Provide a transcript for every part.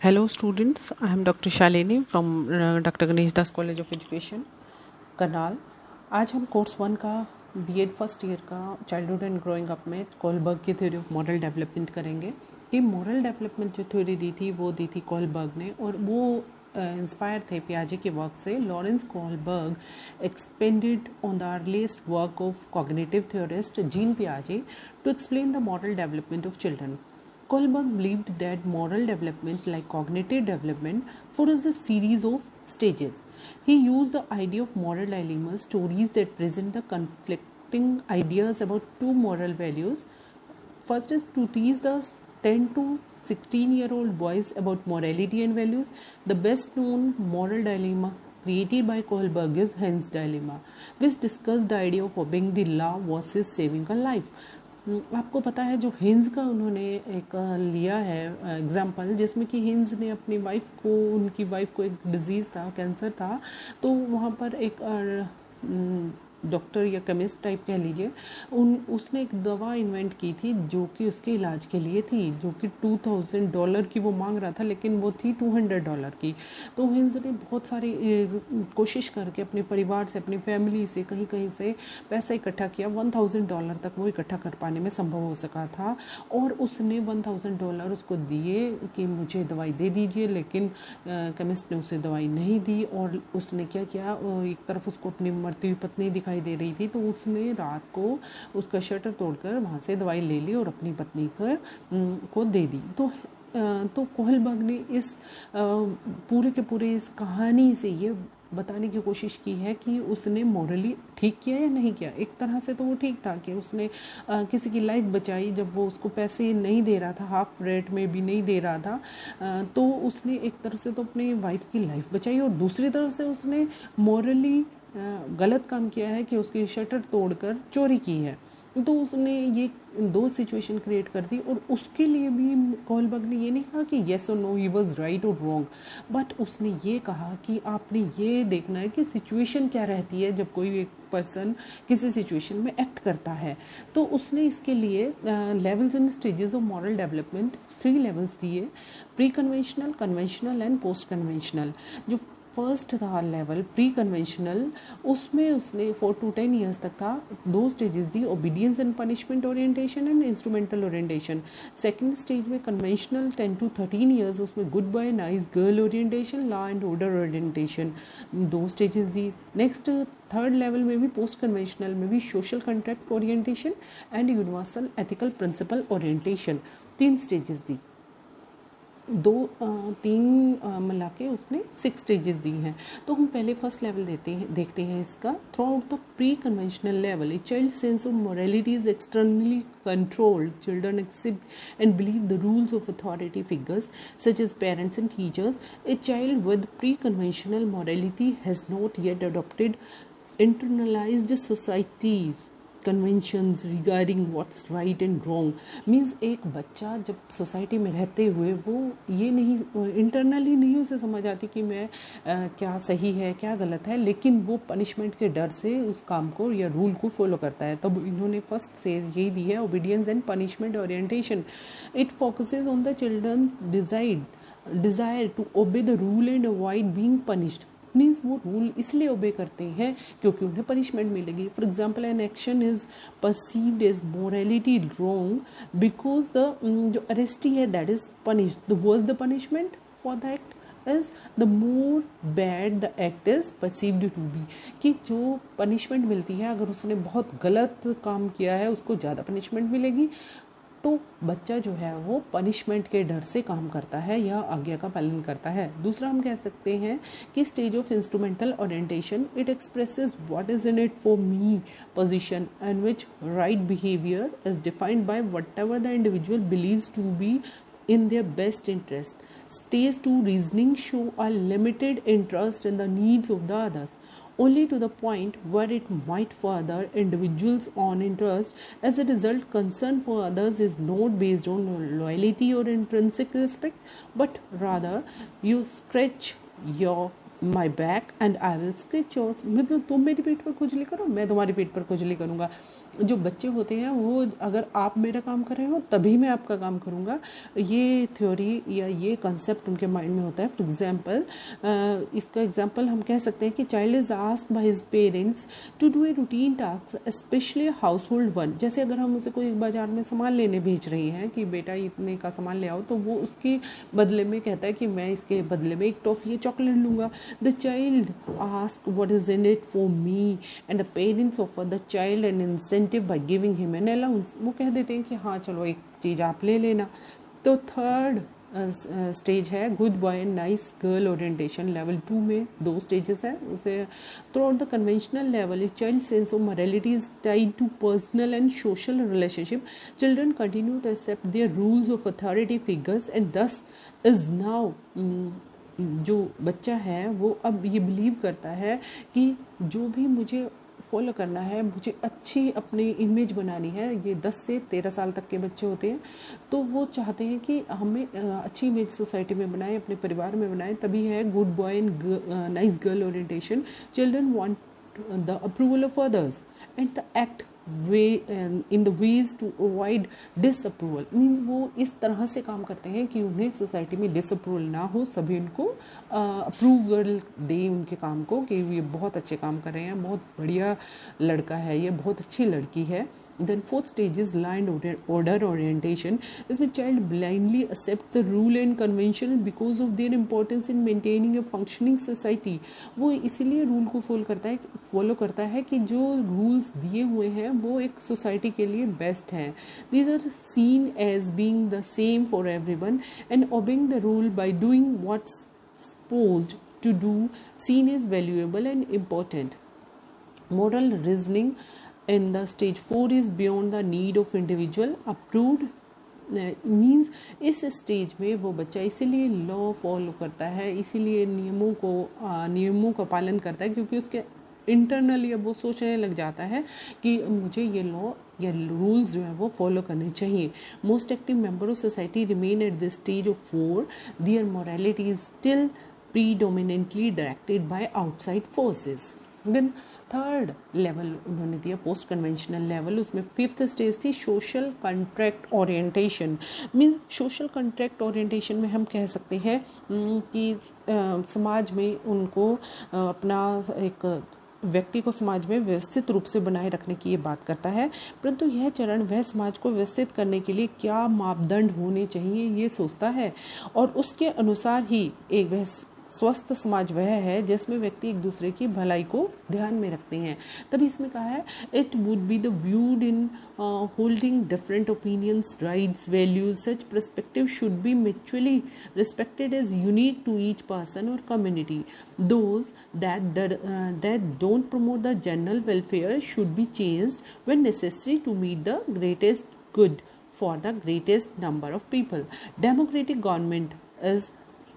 Hello students, I am Dr. Shalini from Dr. Ganesh Das College of Education, Karnal. आज हम course 1 का BEd first year का childhood and growing up में Kohlberg की theory of moral development करेंगे। कि moral development जो theory दी थी वो दी थी कोलबर्ग ने, और वो इंस्पायर थे पियाजे के वर्क से। Lawrence Kohlberg expanded on the earliest work of cognitive theorist Jean पियाजे to explain the moral development of children. Kohlberg believed that moral development, like cognitive development, follows a series of stages. He used the idea of moral dilemmas, stories that present the conflicting ideas about two moral values. First is to teach the 10 to 16-year-old boys about morality and values. The best known moral dilemma created by Kohlberg is Heinz dilemma, which discussed the idea of obeying the law versus saving a life. आपको पता है जो hinge का उन्होंने एक लिया है example, जिसमें कि हिंज ने अपनी उनकी वाइफ को एक डिजीज़ था, कैंसर था, तो वहाँ पर एक डॉक्टर या केमिस्ट टाइप कह लीजिए, उसने एक दवा इन्वेंट की थी जो कि उसके इलाज के लिए थी, जो कि $2000 की वो मांग रहा था, लेकिन वो थी $200 की। तो हिंज ने बहुत सारी कोशिश करके अपने परिवार से, अपनी फैमिली से, कहीं कहीं से पैसा इकट्ठा किया। $1000 तक वो इकट्ठा कर पाने में संभव हो सका था, और उसने $1000 उसको दिए कि मुझे दवाई दे दीजिए, लेकिन केमिस्ट ने उसे दवाई नहीं दी। और उसने क्या किया, एक तरफ उसको अपनी मरती हुई पत्नी दिखाई दे रही थी, तो उसने रात को उसका शटर तोड़कर वहाँ से दवाई ले ली और अपनी पत्नी को दे दी। तो कोहलबर्ग ने इस पूरे के पूरे इस कहानी से ये बताने की कोशिश की है कि उसने मॉरली ठीक किया या नहीं किया। एक तरह से तो वो ठीक था कि उसने किसी की लाइफ बचाई, जब वो उसको पैसे नहीं दे रहा था, हाफ रेट में भी नहीं दे रहा था, तो उसने एक तरह से तो अपनी वाइफ की लाइफ बचाई, और दूसरी तरफ से उसने मॉरली गलत काम किया है कि उसकी शटर तोड़कर चोरी की है। तो उसने ये दो सिचुएशन क्रिएट कर दी, और उसके लिए भी कोहलबर्ग ने ये नहीं कहा कि येस और नो, ही वाज राइट और रॉन्ग, बट उसने ये कहा कि आपने ये देखना है कि सिचुएशन क्या रहती है जब कोई एक पर्सन किसी सिचुएशन में एक्ट करता है। तो उसने इसके लिए levels and stages of moral development 3 levels दिए: pre conventional, conventional and post conventional. जो फर्स्ट था लेवल प्री कन्वेंशनल, उसमें उसने 4 to 10 ईयर्स तक था, 2 स्टेजेस दी: obedience and punishment orientation and instrumental orientation. Second stage में कन्वेंशनल 10 to 13 ईयर्स, उसमें good boy nice girl orientation, law and order orientation, 2 stages दी। नेक्स्ट थर्ड लेवल में भी पोस्ट कन्वेंशनल में भी social contract orientation and universal ethical principle orientation, 3 stages दी। 3 मिला के उसने 6 स्टेजेस दी हैं। तो हम पहले फर्स्ट लेवल देखते हैं इसका। Through out the pre conventional level, a child sense of morality is externally controlled. Children accept and believe the rules of authority figures such as parents and teachers. A child with pre-conventional morality has not yet adopted internalized societies conventions regarding what's right and wrong. Means एक बच्चा जब society में रहते हुए वो ये नहीं internally नहीं उसे समझ आती कि मैं क्या सही है क्या गलत है, लेकिन वो पनिशमेंट के डर से उस काम को या रूल को फॉलो करता है। तब इन्होंने फर्स्ट से यही दी है, obedience and punishment orientation. It focuses on the children desire to obey the rule and avoid being punished. Means वो रूल इसलिए ओबे करते हैं क्योंकि उन्हें पनिशमेंट मिलेगी। For example, an action is perceived as morality wrong because the जो arrestee है that is punished. The worse the punishment for the act is the more bad the act is perceived to be. कि जो punishment मिलती है, अगर उसने बहुत गलत काम किया है उसको ज़्यादा पनिशमेंट मिलेगी। तो बच्चा जो है वो पनिशमेंट के डर से काम करता है या आज्ञा का पालन करता है। दूसरा हम कह सकते हैं कि stage of instrumental orientation, it expresses what is in it for me position and which right behaviour is defined by whatever the individual believes to be in their best interest. Stage 2 reasoning show a limited interest in the needs of the others, only to the point where it might further individuals' own interest. As a result, concern for others is not based on loyalty or intrinsic respect, but rather you stretch your my back and I will scratch yours, मतलब तुम मेरी पीठ पर खुजली करो, मैं तुम्हारी पीठ पर खुजली करूँगा। जो बच्चे होते हैं वो, अगर आप मेरा काम कर रहे हो तभी मैं आपका काम करूँगा, ये थ्योरी या ये कंसेप्ट उनके माइंड में होता है। फॉर एग्जाम्पल, इसका एग्जाम्पल हम कह सकते हैं कि child is asked by his parents to do a routine task specially household one. जैसे अगर हम उसे कोई बाजार में सामान लेने भेज रही हैं कि बेटा इतने का सामान ले आओ, तो वो उसके बदले में कहता है कि मैं इसके बदले में एक टॉफ़ी या चॉकलेट लूँगा। The child ask what is in it for me and the parents offer the child N incentive by giving him an allowance. वो कह देते हैं कि हाँ चलो एक चीज़ आप ले लेना। तो थर्ड स्टेज है good boy and nice girl orientation. Level 2 में 2 स्टेजेस हैं उसे। Throughout the conventional level is child sense of morality is tied to personal and social relationship. Children continue to accept their rules of authority figures and thus is now, जो बच्चा है वो अब ये believe करता है कि जो भी मुझे फॉलो करना है, मुझे अच्छी अपनी इमेज बनानी है। ये 10 से 13 साल तक के बच्चे होते हैं, तो वो चाहते हैं कि हमें अच्छी इमेज सोसाइटी में बनाएं, अपने परिवार में बनाएं। तभी है good boy and nice girl orientation. Children want the approval of others and the act in the ways to avoid disapproval. Means वो इस तरह से काम करते हैं कि उन्हें सोसाइटी में डिसअप्रूवल ना हो, सभी उनको अप्रूवल दें उनके काम को कि ये बहुत अच्छे काम कर रहे हैं, बहुत बढ़िया लड़का है, ये बहुत अच्छी लड़की है। Then fourth stage is line order orientation. इसमें child blindly accepts the rule and convention because of their importance in maintaining a functioning society. वो इसीलिए रूल को फॉलो करता है कि जो रूल्स दिए हुए हैं वो एक सोसाइटी के लिए बेस्ट हैं। These are seen as being the same for everyone and obeying the rule by doing what's supposed to do seen as valuable and important. Moral reasoning in the stage 4 is beyond the need of individual approved means इस stage में वो बच्चा इसीलिए law follow करता है, इसीलिए नियमों का पालन करता है क्योंकि उसके इंटरनली अब वो सोचने लग जाता है कि मुझे ये लॉ या रूल्स जो है वो फॉलो करने चाहिए। Most active member of society remain at the stage of 4, their morality is still predominantly directed by outside forces. Then third level उन्होंने दिया पोस्ट कन्वेंशनल लेवल, उसमें 5th स्टेज थी social contract orientation. Means social contract orientation में हम कह सकते हैं कि समाज में उनको अपना एक व्यक्ति को समाज में व्यवस्थित रूप से बनाए रखने की ये बात करता है, परंतु यह चरण वह समाज को व्यवस्थित करने के लिए क्या मापदंड होने चाहिए ये सोचता है और उसके अनुसार ही एक वह स्वस्थ समाज वह है जिसमें व्यक्ति एक दूसरे की भलाई को ध्यान में रखते हैं। तभी इसमें कहा है it would be the viewed in holding different opinions, rights, values, such perspective should be mutually respected as unique to each person और community. Those that don't promote the general welfare should be changed when necessary to meet the greatest good for the greatest number of people. Democratic government is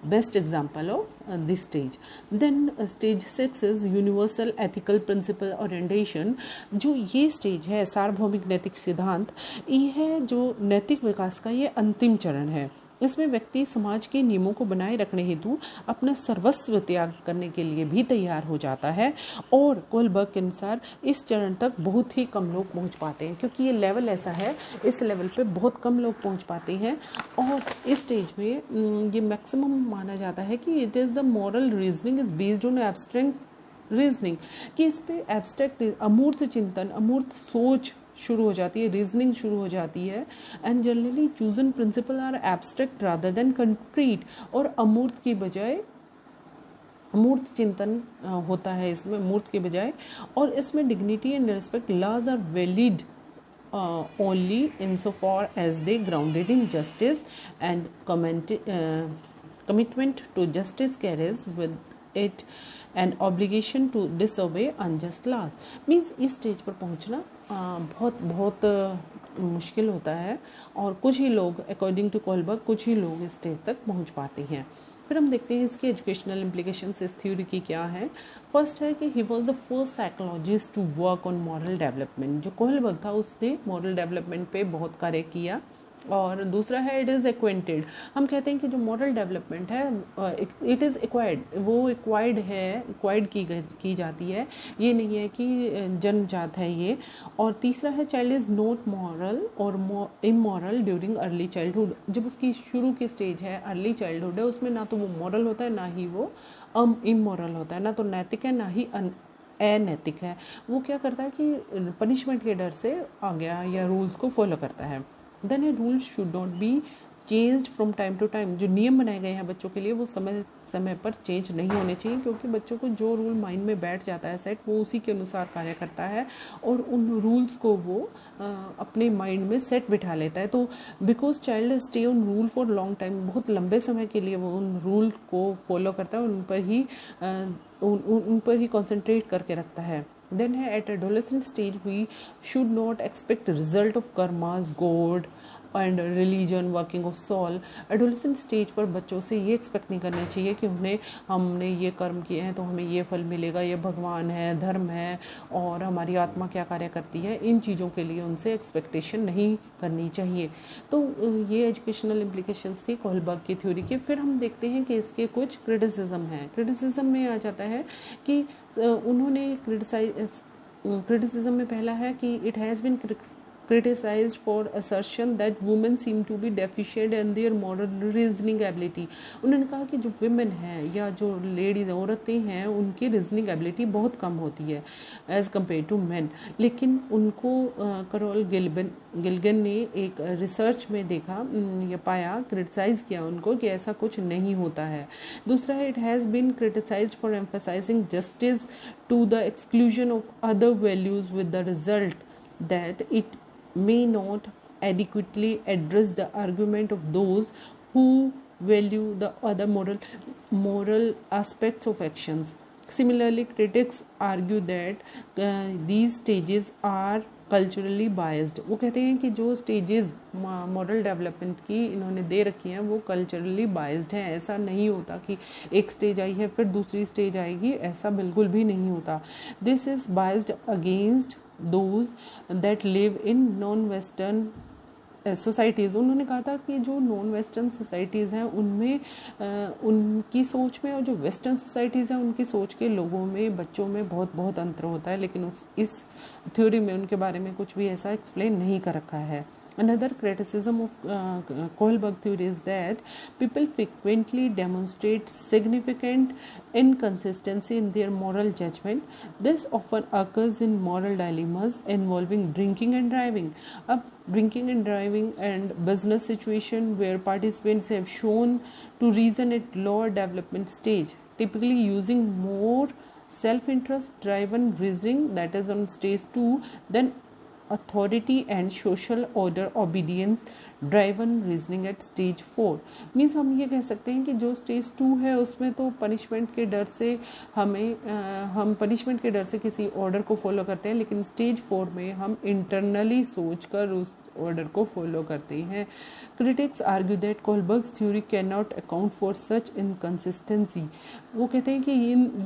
best example of this stage. Then stage 6 is universal ethical principle orientation. जो ये stage है सार्वभौमिक नैतिक सिद्धांत, यह जो नैतिक विकास का ये अंतिम चरण है। इसमें व्यक्ति समाज के नियमों को बनाए रखने हेतु अपना सर्वस्व त्याग करने के लिए भी तैयार हो जाता है और कोलबर्ग के अनुसार इस चरण तक बहुत ही कम लोग पहुंच पाते हैं क्योंकि ये लेवल ऐसा है, इस लेवल पे बहुत कम लोग पहुंच पाते हैं और इस स्टेज में ये मैक्सिमम माना जाता है कि it is the moral reasoning is based on abstract reasoning, कि इस पे एब्स्ट्रैक्ट अमूर्त चिंतन, अमूर्त सोच शुरू हो जाती है, रीजनिंग शुरू हो जाती है। And generally chosen principle are abstract rather than concrete, और अमूर्त की बजाय अमूर्त चिंतन होता है इसमें मूर्त के बजाय। और इसमें dignity and respect laws are valid only insofar as they grounded in justice and commitment to justice carries with it an obligation to disobey unjust laws. Means इस स्टेज पर पहुंचना बहुत मुश्किल होता है और कुछ ही लोग अकॉर्डिंग टू कोलबर्ग कुछ ही लोग इस स्टेज तक पहुंच पाते हैं। फिर हम देखते हैं इसकी एजुकेशनल इम्प्लीकेशंस इस थ्योरी की क्या है। फर्स्ट है कि he was the first psychologist to work on moral development. जो कोलबर्ग था उसने मॉरल डेवलपमेंट पे बहुत कार्य किया और दूसरा है इट इज़ एक्वेंटेड। हम कहते हैं कि जो मॉरल डेवलपमेंट है इट इज़ एक्वायर्ड, वो एक्वायर्ड है, एक्वायर्ड की जाती है, ये नहीं है कि जन्मजात है ये। और तीसरा है चाइल्ड इज़ नॉट मॉरल और इमोरल ड्यूरिंग अर्ली चाइल्डहुड। जब उसकी शुरू की स्टेज है, अर्ली चाइल्डहुड है, उसमें ना तो वो मॉरल होता है ना ही वो इमोरल होता है, ना तो नैतिक है ना ही अनैतिक है। वो क्या करता है कि पनिशमेंट के डर से आ गया या रूल्स को फॉलो करता है। Then a rule should not be changed from time to time. जो नियम बनाए गए हैं बच्चों के लिए वो समय समय पर चेंज नहीं होने चाहिए, क्योंकि बच्चों को जो रूल माइंड में बैठ जाता है सेट, वो उसी के अनुसार कार्य करता है और उन रूल्स को वो अपने माइंड में सेट बिठा लेता है। तो because child stay on rule for long time, बहुत लंबे समय के लिए वो उन रूल को फॉलो करता है, उन पर ही कॉन्सेंट्रेट करके रखता है। Then at adolescent stage we should not expect result of karmas, God and religion, working of soul. Adolescent stage पर बच्चों से ये एक्सपेक्ट नहीं करना चाहिए कि उन्हें हमने ये कर्म किए हैं तो हमें ये फल मिलेगा, ये भगवान है, धर्म है और हमारी आत्मा क्या कार्य करती है। इन चीज़ों के लिए उनसे एक्सपेक्टेशन नहीं करनी चाहिए। तो ये एजुकेशनल इम्प्लीकेशंस थी कोहलबर्ग की थ्योरी के। फिर हम देखते हैं कि इसके कुछ क्रिटिसिज्म हैं। क्रिटिसिज्म में आ जाता है कि उन्होंने क्रिटिसिज्म में पहला है कि it has been criticized for assertion that women seem to be deficient in their moral reasoning ability। उन्होंने कहा कि जो women हैं या जो लेडीज़ औरतें हैं उनकी रीजनिंग एबिलिटी बहुत कम होती है एज़ कम्पेयर टू men। लेकिन उनको करोल गिल्गन ने एक रिसर्च में देखा या पाया, क्रिटिसाइज़ किया उनको कि ऐसा कुछ नहीं होता है। दूसरा है it has been criticised for emphasising justice to the exclusion of other values with the result that it may not adequately address the argument of those who value the other moral aspects of actions. Similarly, critics argue that these stages are culturally biased. वो कहते हैं कि जो stages moral development की इन्होंने दे रखी हैं वो कल्चरली बायस्ड हैं। ऐसा नहीं होता कि एक स्टेज आई है फिर दूसरी स्टेज आएगी, ऐसा बिल्कुल भी नहीं होता। This is biased against those that live in non western societies. उन्होंने कहा था कि जो नॉन वेस्टर्न सोसाइटीज़ हैं उनमें उनकी सोच में और जो वेस्टर्न सोसाइटीज़ हैं उनकी सोच के लोगों में, बच्चों में बहुत अंतर होता है। लेकिन इस थ्योरी में उनके बारे में कुछ भी ऐसा एक्सप्लेन नहीं कर रखा है। Another criticism of Kohlberg theory is that people frequently demonstrate significant inconsistency in their moral judgment. This often occurs in moral dilemmas involving drinking and driving. अब drinking and driving and business situation where participants have shown to reason at lower development stage, typically using more self-interest driven reasoning, that is on stage 2, than authority and social order obedience driven reasoning at stage 4। Means हम ये कह सकते हैं कि जो stage 2 है उसमें तो पनिशमेंट के डर से हम पनिशमेंट के डर से किसी ऑर्डर को फॉलो करते हैं, लेकिन स्टेज 4 में हम इंटरनली सोचकर उस ऑर्डर को फॉलो करते हैं। Critics argue that Kohlberg's theory can not account for such inconsistency. वो कहते हैं कि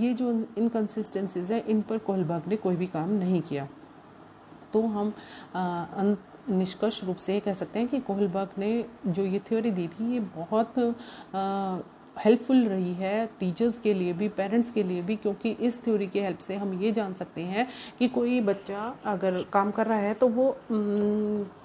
ये जो इनकन्सिस्टेंसीज है इन पर कोहलबर्ग ने कोई भी काम नहीं किया। तो हम निष्कर्ष रूप से कह सकते हैं कि कोहलबर्ग ने जो ये थ्योरी दी थी ये बहुत हेल्पफुल रही है टीचर्स के लिए भी, पेरेंट्स के लिए भी, क्योंकि इस थ्योरी की हेल्प से हम ये जान सकते हैं कि कोई बच्चा अगर काम कर रहा है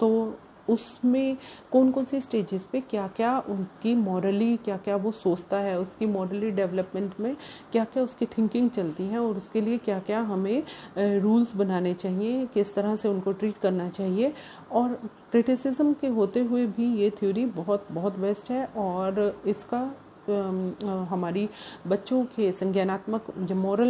तो उसमें कौन कौन सी स्टेजेस पे क्या क्या उनकी मॉरली क्या क्या वो सोचता है, उसकी मॉरली डेवलपमेंट में क्या क्या उसकी थिंकिंग चलती है और उसके लिए क्या क्या हमें रूल्स बनाने चाहिए, किस तरह से उनको ट्रीट करना चाहिए। और क्रिटिसिज्म के होते हुए भी ये थ्योरी बहुत बेस्ट है और इसका हमारी बच्चों के संज्ञानात्मक जो मॉरल